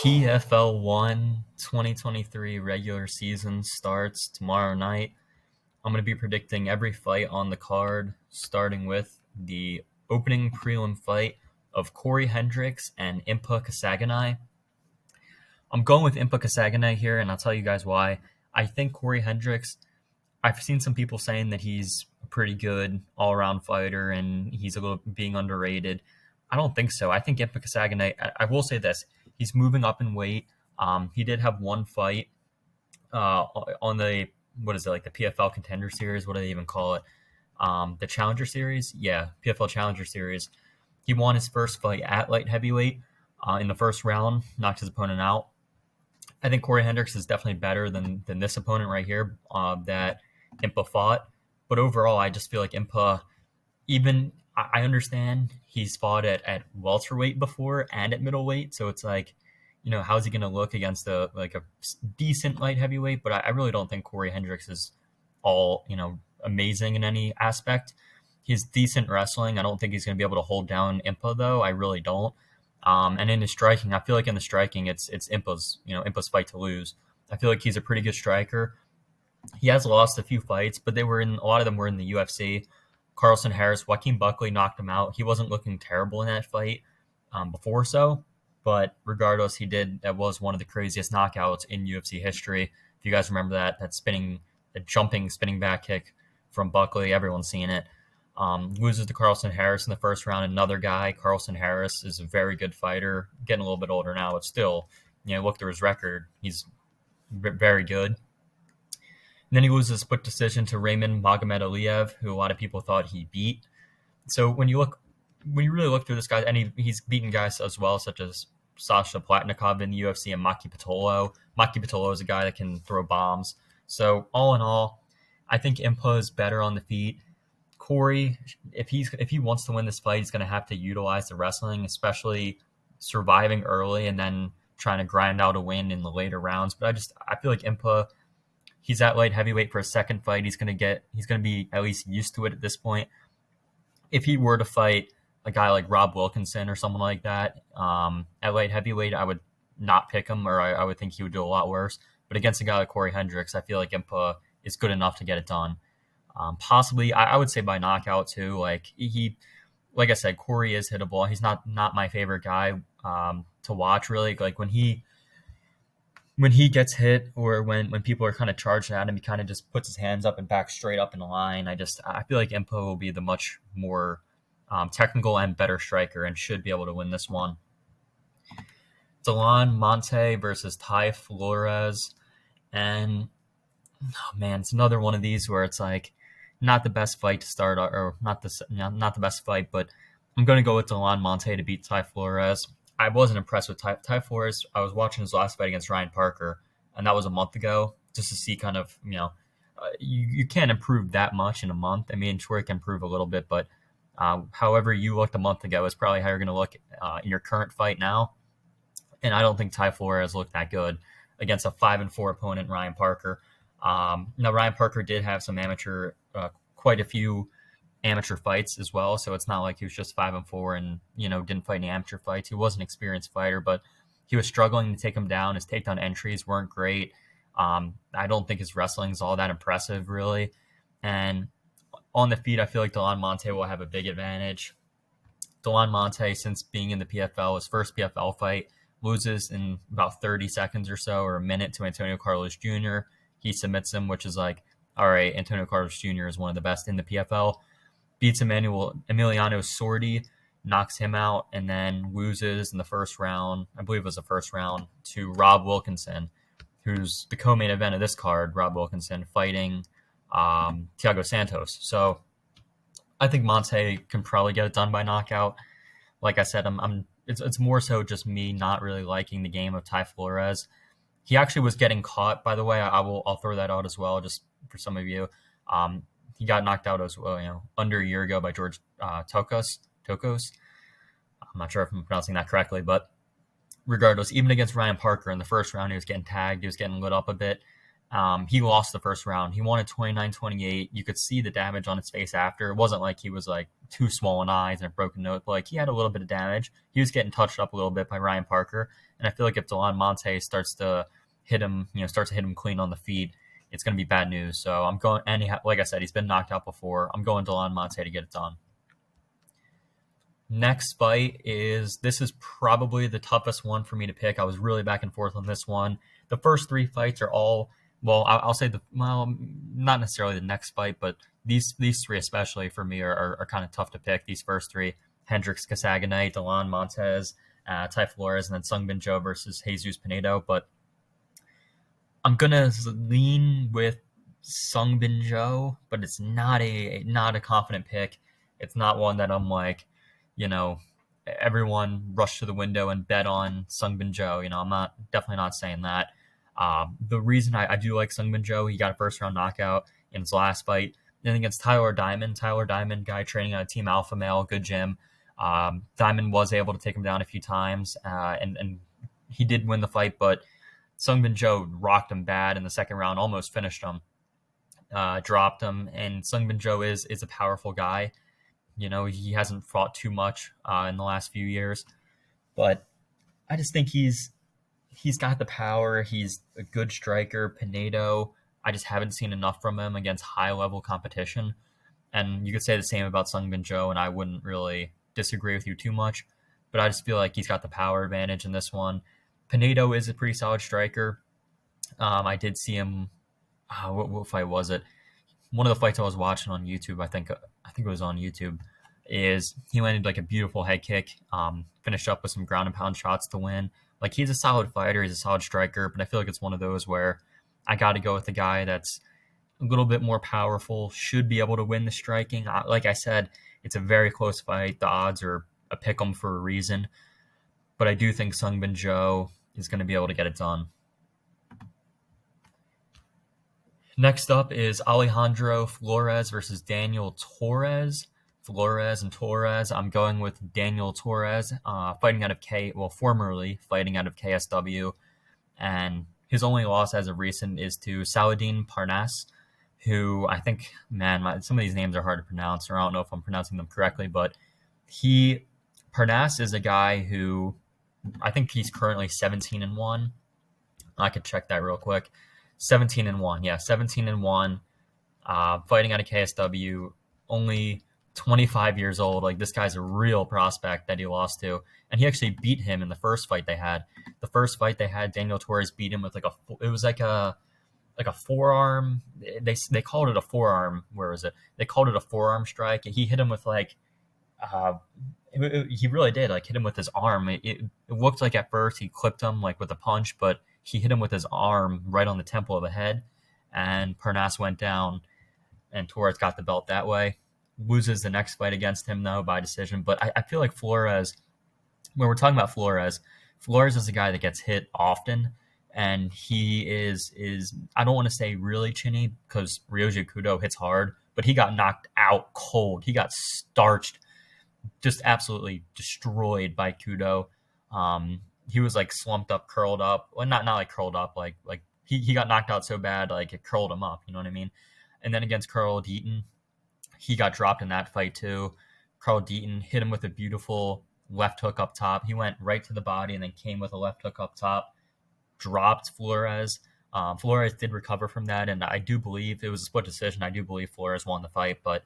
PFL 1 2023 regular season starts tomorrow night. I'm going to be predicting every fight on the card, starting with the opening prelim fight of Corey Hendricks and Impa Kasaganai. I'm going with Impa Kasaganai here, and I'll tell you guys why. I think Corey Hendricks, I've seen some people saying that he's a pretty good all-around fighter and he's a little being underrated. I don't think so. I think Impa Kasaganai, I will say this, he's moving up in weight. He did have one fight on the, what is it, like the PFL Contender Series? What do they even call it? The Challenger Series? Yeah, PFL Challenger Series. He won his first fight at light heavyweight in the first round, knocked his opponent out. I think Corey Hendricks is definitely better than this opponent right here that Impa fought. But overall, I just feel like Impa, even I understand he's fought at welterweight before and at middleweight, so it's like, how's he going to look against a decent light heavyweight? But I really don't think Corey Hendricks is all amazing in any aspect. He's decent wrestling. I don't think he's going to be able to hold down Impa though. I really don't. And in his striking, I feel like in the striking, it's Impa's fight to lose. I feel like he's a pretty good striker. He has lost a few fights, but a lot of them were in the UFC. Carlson Harris, Joaquin Buckley knocked him out. He wasn't looking terrible in that fight before, but regardless, that was one of the craziest knockouts in UFC history. If you guys remember that jumping spinning back kick from Buckley, everyone's seen it. Loses to Carlson Harris in the first round. Another guy, Carlson Harris, is a very good fighter. Getting a little bit older now, but still, look through his record. He's very good. And then he loses a split decision to Raymond Magomed who a lot of people thought he beat. So when you really look through this guy, and he's beaten guys as well, such as Sasha Platnikov in the UFC and Maki Pitolo. Maki Pitolo is a guy that can throw bombs. So all in all, I think Impa is better on the feet. Corey, if he wants to win this fight, he's going to have to utilize the wrestling, especially surviving early and then trying to grind out a win in the later rounds. But I feel like Impa, he's at light heavyweight for a second fight. He's going to be at least used to it at this point. If he were to fight a guy like Rob Wilkinson or someone like that at light heavyweight, I would not pick him, or I would think he would do a lot worse. But against a guy like Corey Hendricks, I feel like Impa is good enough to get it done. Possibly, I would say by knockout too. Like I said, Corey is hittable. He's not my favorite guy to watch really. Like when he gets hit or when people are kind of charging at him, he kind of just puts his hands up and backs straight up in the line. I feel like Impa will be the much more technical and better striker and should be able to win this one. Delon Monte versus Ty Flores, and it's another one of these where it's like not the best fight to start, or not the best fight, but I'm going to go with Delon Monte to beat Ty Flores. I wasn't impressed with Ty Flores. I was watching his last fight against Ryan Parker, and that was a month ago, just to see kind of, you can't improve that much in a month. I mean, sure, you can improve a little bit, but however you looked a month ago is probably how you're going to look in your current fight now. And I don't think Ty Flores looked that good against a 5-4 opponent, Ryan Parker. Now, Ryan Parker did have some quite a few amateur fights as well, so it's not like he was just 5-4 and didn't fight any amateur fights. He was an experienced fighter, but he was struggling to take him down. His takedown entries weren't great. I don't think his wrestling is all that impressive, really. And on the feet, I feel like Delon Monte will have a big advantage. Delon Monte, since being in the PFL, his first PFL fight, loses in about 30 seconds or so, or a minute, to Antonio Carlos Jr. He submits him, which is like, all right, Antonio Carlos Jr. is one of the best in the PFL. Beats Emiliano Sordi, knocks him out, and then loses in the first round, I believe it was the first round, to Rob Wilkinson, who's the co-main event of this card, Rob Wilkinson fighting Thiago Santos. So I think Monte can probably get it done by knockout. Like I said, it's more so just me not really liking the game of Ty Flores. He actually was getting caught, by the way. I'll throw that out as well, just for some of you. He got knocked out as well, under a year ago by George Tokos. I'm not sure if I'm pronouncing that correctly, but regardless, even against Ryan Parker in the first round, he was getting tagged. He was getting lit up a bit. He lost the first round. He won at 29-28. You could see the damage on his face after. It wasn't like he was like two swollen eyes and a broken nose, but like he had a little bit of damage. He was getting touched up a little bit by Ryan Parker. And I feel like if Delon Monte starts to hit him, starts to hit him clean on the feet, it's going to be bad news. So I'm going, and like I said, he's been knocked out before. I'm going Delon Monte to get it done. Next fight this is probably the toughest one for me to pick. I was really back and forth on this one. The first three fights are all, well, I'll say not necessarily the next fight, but these three especially for me are kind of tough to pick. These first three: Hendricks Casaganay, Delon Montez, Tai Flores, and then Sung Bin Jo versus Jesus Pinedo. But I'm gonna lean with Sung Bin Jo, but it's not a confident pick. It's not one that I'm like, everyone rush to the window and bet on Sung Bin Jo. I'm definitely not saying that. The reason I do like Sung Bin Jo, he got a first round knockout in his last fight. Then against Tyler Diamond, guy training on Team Alpha Male, good gym. Diamond was able to take him down a few times, and he did win the fight, but Sung Bin Jo rocked him bad in the second round, almost finished him, dropped him. And Sung Bin Jo is a powerful guy. He hasn't fought too much in the last few years, but I just think he's got the power. He's a good striker. Pinedo, I just haven't seen enough from him against high-level competition. And you could say the same about Sung Bin Jo, and I wouldn't really disagree with you too much. But I just feel like he's got the power advantage in this one. Pinedo is a pretty solid striker. I did see him. What fight was it? One of the fights I was watching on YouTube, I think it was on YouTube, is he landed like a beautiful head kick, finished up with some ground and pound shots to win. Like, he's a solid fighter, he's a solid striker, but I feel like it's one of those where I got to go with the guy that's a little bit more powerful, should be able to win the striking. Like I said, it's a very close fight. The odds are a pick 'em for a reason, but I do think Sung Bin Jo is going to be able to get it done. Next up is Alejandro Flores versus Daniel Torres. Flores and Torres. I'm going with Daniel Torres, formerly fighting out of KSW, and his only loss as of recent is to Saladin Parnasse, who I think, some of these names are hard to pronounce, or I don't know if I'm pronouncing them correctly, but Parnasse is a guy who I think he's currently 17-1. I could check that real quick. 17-1, yeah, 17-1. Fighting out of KSW, only 25 years old. Like, this guy's a real prospect that he lost to, and he actually beat him in the first fight they had. The first fight they had, Daniel Torres beat him with like a forearm. They called it a forearm. Where was it? They called it a forearm strike. He hit him with he really did hit him with his arm. It looked like at first he clipped him with a punch, but he hit him with his arm right on the temple of the head, and Parnasse went down, and Torres got the belt that way. Loses the next fight against him, though, by decision. But I feel like Flores, when we're talking about Flores is a guy that gets hit often, and he is I don't want to say really chinny, because Ryoji Kudo hits hard, but he got knocked out cold. He got starched, just absolutely destroyed by Kudo. He was slumped up, curled up. Well, not curled up, he got knocked out so bad it curled him up. You know what I mean? And then against Carl Deaton, he got dropped in that fight too. Carl Deaton hit him with a beautiful left hook up top. He went right to the body and then came with a left hook up top, dropped Flores. Flores did recover from that, and I do believe it was a split decision. I do believe Flores won the fight, but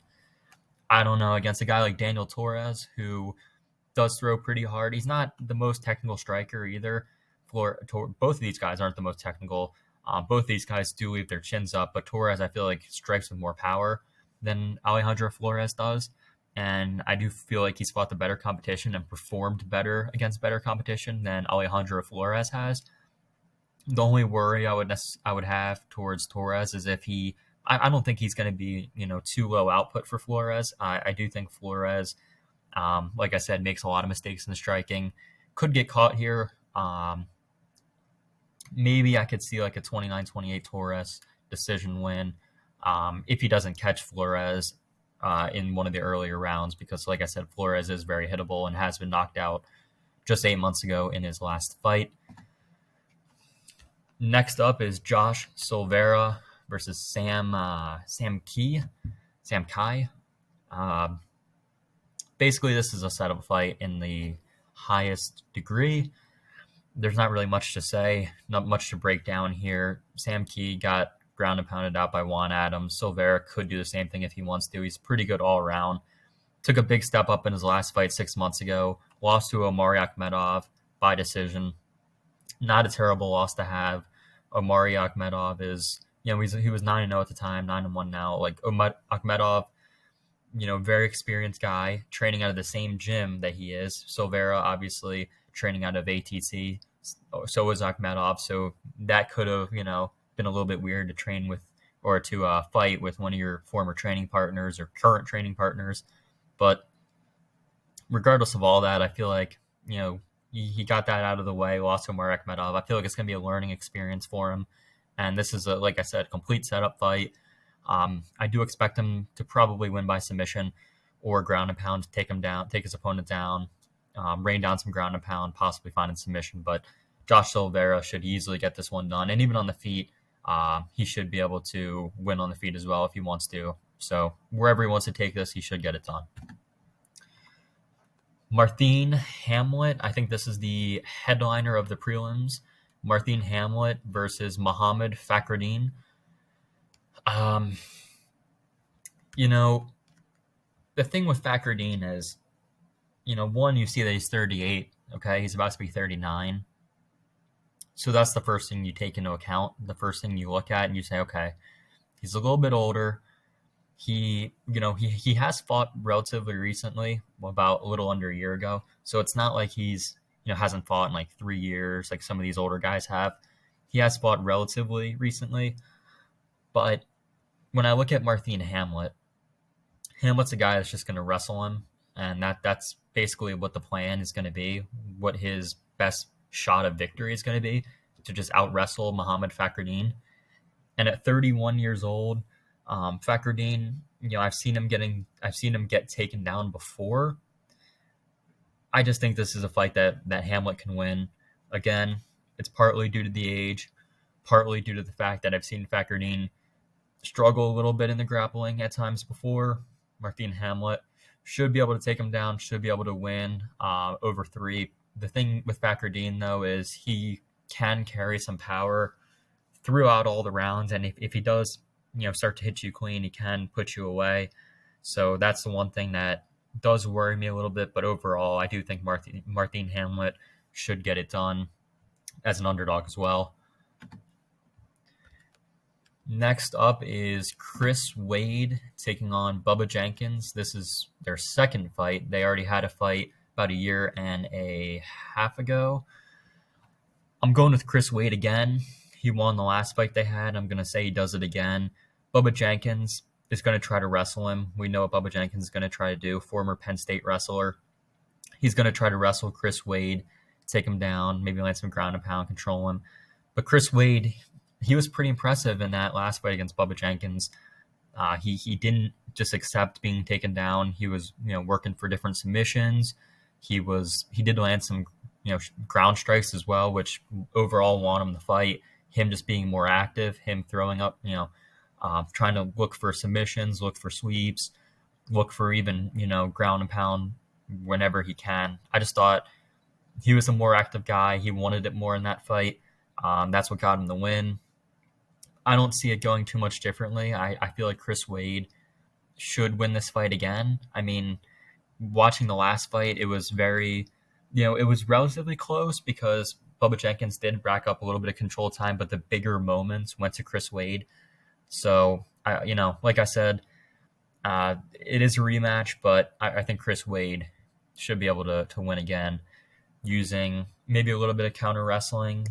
I don't know, against a guy like Daniel Torres, who does throw pretty hard. He's not the most technical striker either. Both of these guys aren't the most technical. Both these guys do leave their chins up, but Torres, I feel like, strikes with more power than Alejandro Flores does. And I do feel like he's fought the better competition and performed better against better competition than Alejandro Flores has. The only worry I would have towards Torres is if I don't think he's going to be, too low output for Flores. I do think Flores, like I said, makes a lot of mistakes in the striking. Could get caught here. Maybe I could see a 29-28 Torres decision win if he doesn't catch Flores in one of the earlier rounds, because, like I said, Flores is very hittable and has been knocked out just 8 months ago in his last fight. Next up is Josh Silveira versus Sam Kai. Uh, Basically, this is a setup fight in the highest degree. There's not really much to say, not much to break down here. Sam Key got ground and pounded out by Juan Adams. Silveira could do the same thing if he wants to. He's pretty good all around. Took a big step up in his last fight 6 months ago. Lost to Omari Akhmedov by decision. Not a terrible loss to have. Omari Akhmedov is, he was 9-0 at the time, 9-1 now. Like Akhmedov, very experienced guy, training out of the same gym that he is. Silveira, obviously, training out of ATC. So was Akhmedov. So that could have, been a little bit weird to train with or to fight with one of your former training partners or current training partners. But regardless of all that, I feel like, he got that out of the way, lost to Omar Akhmedov. I feel like it's going to be a learning experience for him. And this is, like I said, complete setup fight. I do expect him to probably win by submission or ground and pound to take his opponent down, rain down some ground and pound, possibly find a submission. But Josh Silveira should easily get this one done. And even on the feet, he should be able to win on the feet as well if he wants to. So wherever he wants to take this, he should get it done. Marthin Hamlet, I think this is the headliner of the prelims. Marthin Hamlet versus Muhammad Fakhreddin. The thing with Fakhreddin is, one, you see that he's 38. Okay, he's about to be 39. So that's the first thing you take into account. The first thing you look at and you say, okay, he's a little bit older. He has fought relatively recently, about a little under a year ago. So it's not like he's, hasn't fought in like 3 years like some of these older guys have. He has fought relatively recently. But when I look at Marthin Hamlet's a guy that's just going to wrestle him. And that's basically what the plan is going to be, what his best shot of victory is going to be, to just out-wrestle Muhammad Fakhreddin. And at 31 years old, Fakhreddin, I've seen him get taken down before. I just think this is a fight that Hamlet can win. Again, it's partly due to the age, partly due to the fact that I've seen Fakhreddin struggle a little bit in the grappling at times before. Marthin Hamlet should be able to take him down, should be able to win over 3. The thing with Fakhreddin, though, is he can carry some power throughout all the rounds, and if he does, start to hit you clean, he can put you away. So that's the one thing that does worry me a little bit, but overall, I do think Marthin Hamlet should get it done as an underdog as well. Next up is Chris Wade taking on Bubba Jenkins. This is their second fight. They already had a fight about a year and a half ago. I'm going with Chris Wade again. He won the last fight they had. I'm going to say he does it again. Bubba Jenkins is going to try to wrestle him. We know what Bubba Jenkins is going to try to do, former Penn State wrestler. He's going to try to wrestle Chris Wade, take him down, maybe land some ground and pound, control him. But Chris Wade, he was pretty impressive in that last fight against Bubba Jenkins. He didn't just accept being taken down. He was working for different submissions. He did land some ground strikes as well, which overall won him the fight. Him just being more active, him throwing up, trying to look for submissions, look for sweeps, look for even ground and pound whenever he can. I just thought he was a more active guy. He wanted it more in that fight. That's what got him the win. I don't see it going too much differently. I feel like Chris Wade should win this fight again. I mean, watching the last fight, it was very, it was relatively close because Bubba Jenkins did rack up a little bit of control time, but the bigger moments went to Chris Wade. So, like I said, it is a rematch, but I think Chris Wade should be able to win again using maybe a little bit of counter wrestling,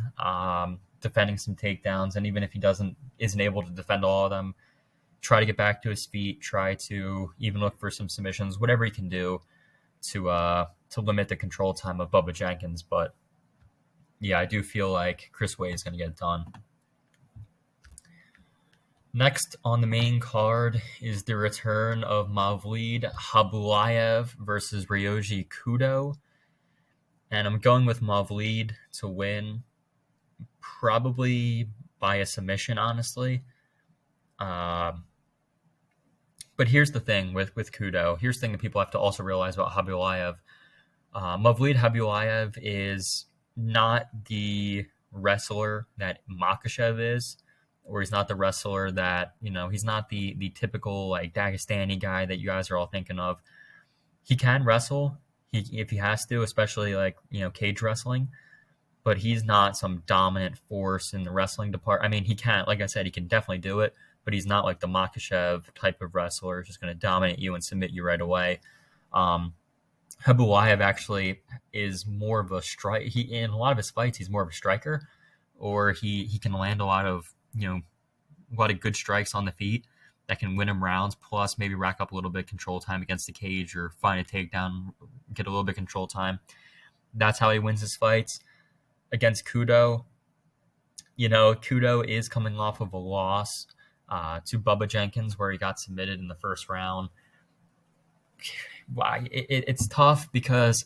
defending some takedowns, and even if he isn't able to defend all of them, try to get back to his feet, try to even look for some submissions, whatever he can do to limit the control time of Bubba Jenkins. But yeah, I do feel like Chris Wade is going to get it done. Next on the main card is the return of Mavlid Habulayev versus Ryoji Kudo. And I'm going with Mavlid to win, probably by a submission, honestly. Um, but here's the thing with Kudo. Here's the thing that people have to also realize about Khabibulaev. Mavlid Khabibulaev is not the wrestler that Makhachev is, or he's not the wrestler that, he's not the typical like Dagestani guy that you guys are all thinking of. He can wrestle, if he has to, especially like, cage wrestling, but he's not some dominant force in the wrestling department. I mean, he can, like I said, he can definitely do it, but he's not like the Makhachev type of wrestler who's just going to dominate you and submit you right away. Khabibulaev actually is more of a strike. He, in a lot of his fights, he's more of a striker, or he can land a lot of good strikes on the feet that can win him rounds. Plus, maybe rack up a little bit of control time against the cage or find a takedown, get a little bit of control time. That's how he wins his fights. Against Kudo, Kudo is coming off of a loss to Bubba Jenkins, where he got submitted in the first round. It's tough because,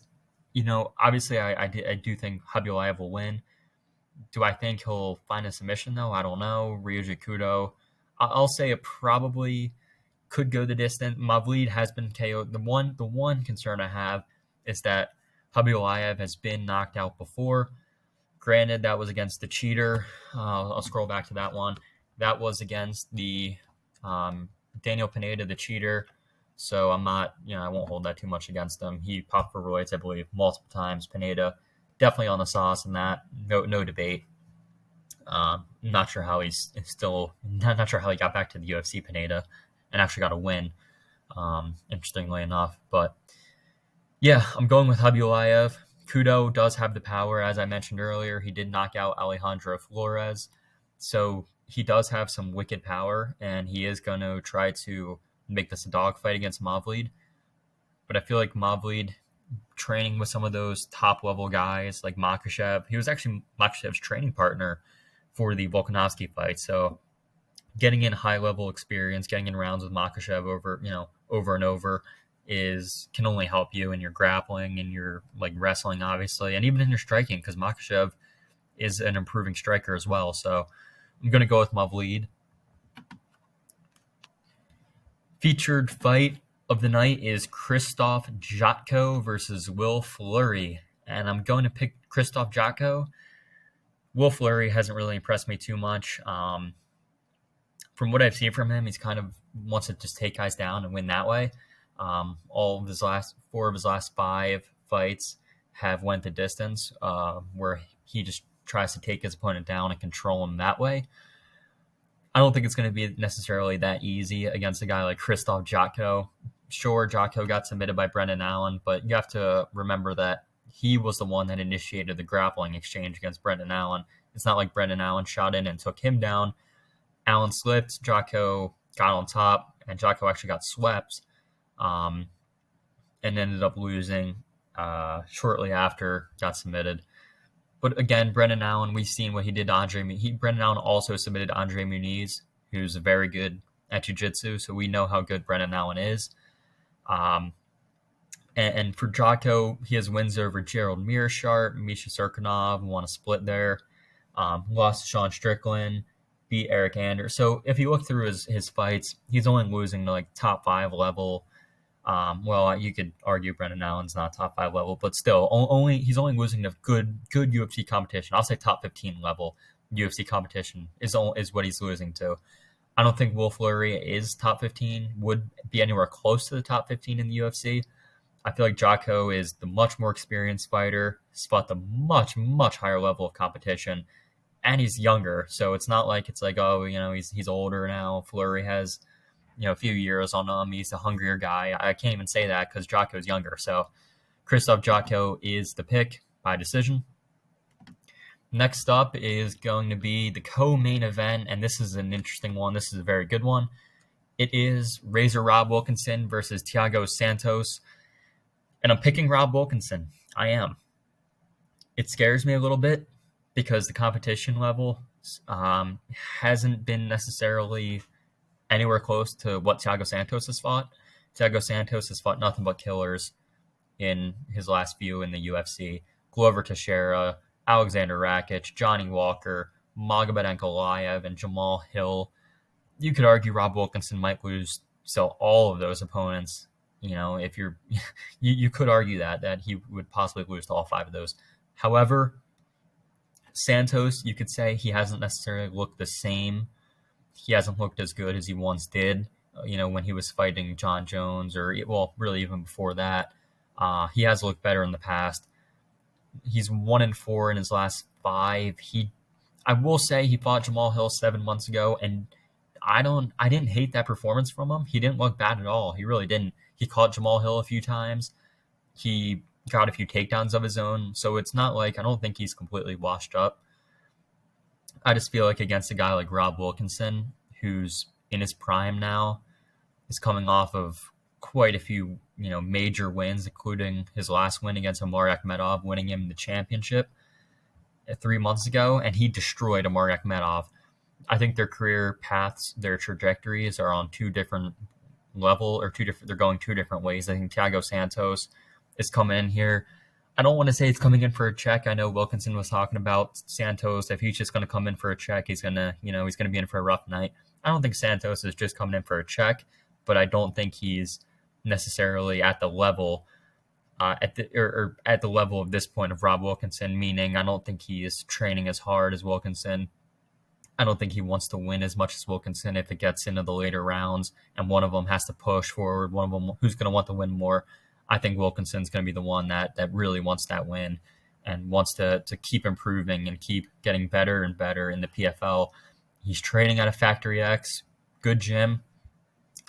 obviously I do think Khabibulaev will win. Do I think he'll find a submission, though? I don't know. Ryuji Kudo, I'll say it probably could go the distance. Mavlid has been KO'd. The one concern I have is that Khabibulaev has been knocked out before. Granted, that was against the cheater. I'll scroll back to that one. That was against the Daniel Pineda, the cheater. So I'm not, I won't hold that too much against him. He popped for roids, I believe, multiple times. Pineda, definitely on the sauce in that. No debate. Not sure how he's still, not sure how he got back to the UFC, Pineda, and actually got a win, interestingly enough. But yeah, I'm going with Khabibulaev. Kudo does have the power, as I mentioned earlier. He did knock out Alejandro Flores, so he does have some wicked power, and he is going to try to make this a dogfight against Mavlid. But I feel like Mavlid, training with some of those top-level guys like Makhachev, he was actually Makhachev's training partner for the Volkanovski fight, so getting in high-level experience, getting in rounds with Makhachev over and over can only help you in your grappling and your like wrestling, obviously, and even in your striking, because Makhachev is an improving striker as well. So I'm going to go with Mavlid. Featured fight of the night is Krzysztof Jotko versus Will Fleury, and I'm going to pick Krzysztof Jotko. Will Fleury hasn't really impressed me too much. From what I've seen from him, he's kind of wants to just take guys down and win that way. All of his four of his last 5 fights have went the distance, where he just tries to take his opponent down and control him that way. I don't think it's going to be necessarily that easy against a guy like Krzysztof Jotko. Sure, Jotko got submitted by Brendan Allen, but you have to remember that he was the one that initiated the grappling exchange against Brendan Allen. It's not like Brendan Allen shot in and took him down. Allen slipped, Jotko got on top, and Jotko actually got swept. And ended up losing shortly after, got submitted. But again, Brendan Allen, we've seen what he did to Andre. Brendan Allen also submitted Andre Muniz, who's very good at jiu-jitsu, so we know how good Brendan Allen is. And for Jotko, he has wins over Gerald Mearshart, Misha Serkinov, won a split there. Lost to Sean Strickland, beat Eric Anders. So if you look through his fights, he's only losing to like top 5 level. Well, you could argue Brendan Allen's not top 5 level, but still, he's only losing to good UFC competition. I'll say top 15 level UFC competition is what he's losing to. I don't think Will Fleury is top 15, would be anywhere close to the top 15 in the UFC. I feel like Jotko is the much more experienced fighter. He's fought the much, much higher level of competition, and he's younger. So it's not like he's older now. Fleury has a few years on him. He's a hungrier guy. I can't even say that because Jotko's younger. So Krzysztof Jotko is the pick by decision. Next up is going to be the co-main event, and this is an interesting one. This is a very good one. It is Razor Rob Wilkinson versus Thiago Santos, and I'm picking Rob Wilkinson. I am. It scares me a little bit because the competition level hasn't been necessarily anywhere close to what Thiago Santos has fought. Thiago Santos has fought nothing but killers in his last few in the UFC. Glover Teixeira, Alexander Rakic, Johnny Walker, Magomed Ankalaev, and Jamal Hill. You could argue Rob Wilkinson might lose to all of those opponents. If you could argue that he would possibly lose to all 5 of those. However, Santos, you could say he hasn't necessarily looked the same. He hasn't looked as good as he once did, when he was fighting John Jones, or, well, really even before that. He has looked better in the past. He's 1-4 in his last 5. I will say he fought Jamal Hill 7 months ago, and I didn't hate that performance from him. He didn't look bad at all. He really didn't. He caught Jamal Hill a few times. He got a few takedowns of his own. So it's not like, I don't think he's completely washed up. I just feel like against a guy like Rob Wilkinson, who's in his prime now, is coming off of quite a few, major wins, including his last win against Omar Akhmedov, winning him the championship 3 months ago, and he destroyed Omar Akhmedov. I think their career paths, their trajectories are on they're going 2 different ways. I think Thiago Santos is coming in here. I don't want to say he's coming in for a check. I know Wilkinson was talking about Santos. If he's just going to come in for a check, he's going to be in for a rough night. I don't think Santos is just coming in for a check, but I don't think he's necessarily at the level at the level of this point of Rob Wilkinson, meaning I don't think he is training as hard as Wilkinson. I don't think he wants to win as much as Wilkinson if it gets into the later rounds and one of them has to push forward, one of them who's going to want to win more. I think Wilkinson's going to be the one that really wants that win and wants to keep improving and keep getting better and better in the PFL. He's training out of Factory X, good gym.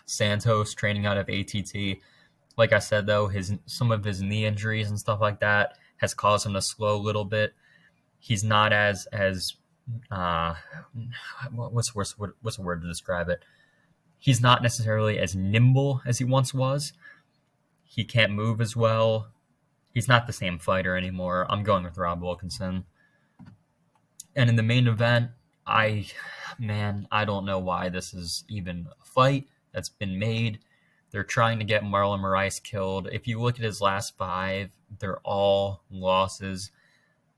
Santos training out of ATT. Like I said, though, some of his knee injuries and stuff like that has caused him to slow a little bit. He's not as what's a word to describe it? He's not necessarily as nimble as he once was. He can't move as well. He's not the same fighter anymore. I'm going with Rob Wilkinson. And in the main event, I don't know why this is even a fight that's been made. They're trying to get Marlon Moraes killed. If you look at his last 5, they're all losses.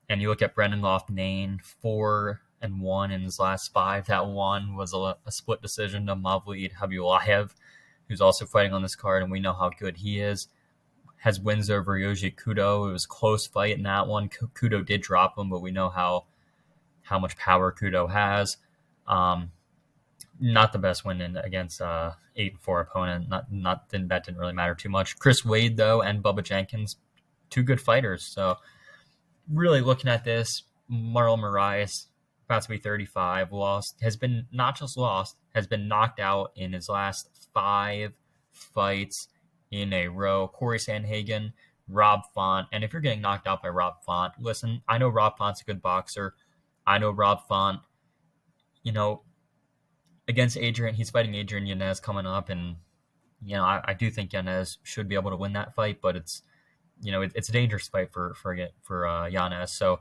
And you look at Brendan Loughnane, 4-1 in his last 5. That one was a split decision to Mavlid Habulayev, who's also fighting on this card, and we know how good he is. Has wins over Yoji Kudo. It was a close fight in that one. Kudo did drop him, but we know how much power Kudo has. Not the best win against 8-4 opponent. That didn't really matter too much. Chris Wade, though, and Bubba Jenkins, 2 good fighters. So really looking at this, Marlon Moraes, about to be 35, has been knocked out in his last 5 fights in a row. Corey Sandhagen, Rob Font. And if you're getting knocked out by Rob Font, listen, I know Rob Font's a good boxer. I know Rob Font, against Adrian, he's fighting Adrian Yanez coming up. And, I do think Yanez should be able to win that fight, but it's a dangerous fight for Yanez. So,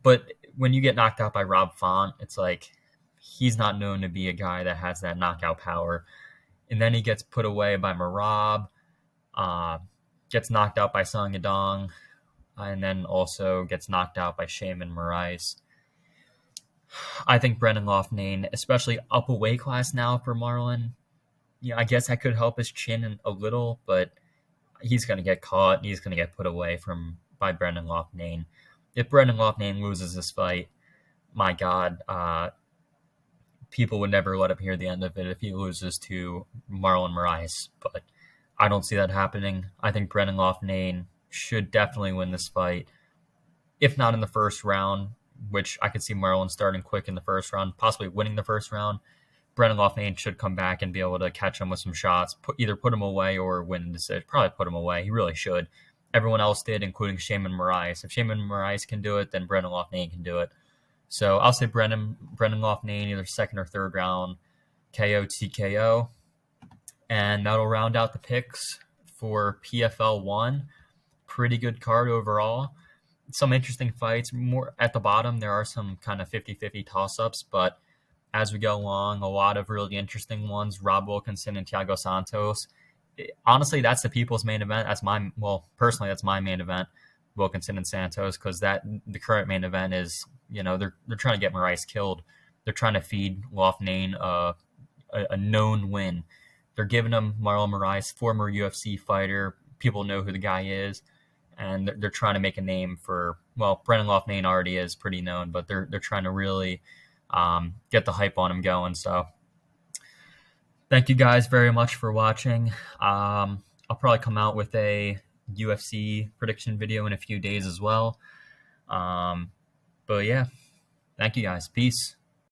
but when you get knocked out by Rob Font, it's like he's not known to be a guy that has that knockout power. And then he gets put away by Merab, gets knocked out by Song Yadong, and then also gets knocked out by Shaman Moraes. I think Brendan Loughnane, especially up a weight class now for Marlon, I guess that could help his chin a little, but he's going to get caught and he's going to get put away by Brendan Loughnane. If Brendan Loughnane loses this fight, my God, people would never let him hear the end of it if he loses to Marlon Moraes. But I don't see that happening. I think Brendan Loughnane should definitely win this fight. If not in the first round, which I could see Marlon starting quick in the first round, possibly winning the first round, Brendan Loughnane should come back and be able to catch him with some shots, either put him away or win the decision. Probably put him away. He really should. Everyone else did, including Shaman Moraes. If Shaman Moraes can do it, then Brendan Loughnane can do it. So I'll say Brendan Loughnane, either second or third round, KO, TKO. And that'll round out the picks for PFL 1. Pretty good card overall. Some interesting fights. More at the bottom, there are some kind of 50-50 toss-ups, but as we go along, a lot of really interesting ones. Rob Wilkinson and Thiago Santos. Honestly, that's the people's main event. Personally, that's my main event. Wilkinson and Santos, because the current main event is, they're trying to get Moraes killed. They're trying to feed Loughnane a known win. They're giving him Marlon Moraes, former UFC fighter. People know who the guy is, and they're trying to make a name for. Well, Brendan Loughnane already is pretty known, but they're trying to really get the hype on him going. So, thank you guys very much for watching. I'll probably come out with a UFC prediction video in a few days as well. But yeah, thank you guys. Peace.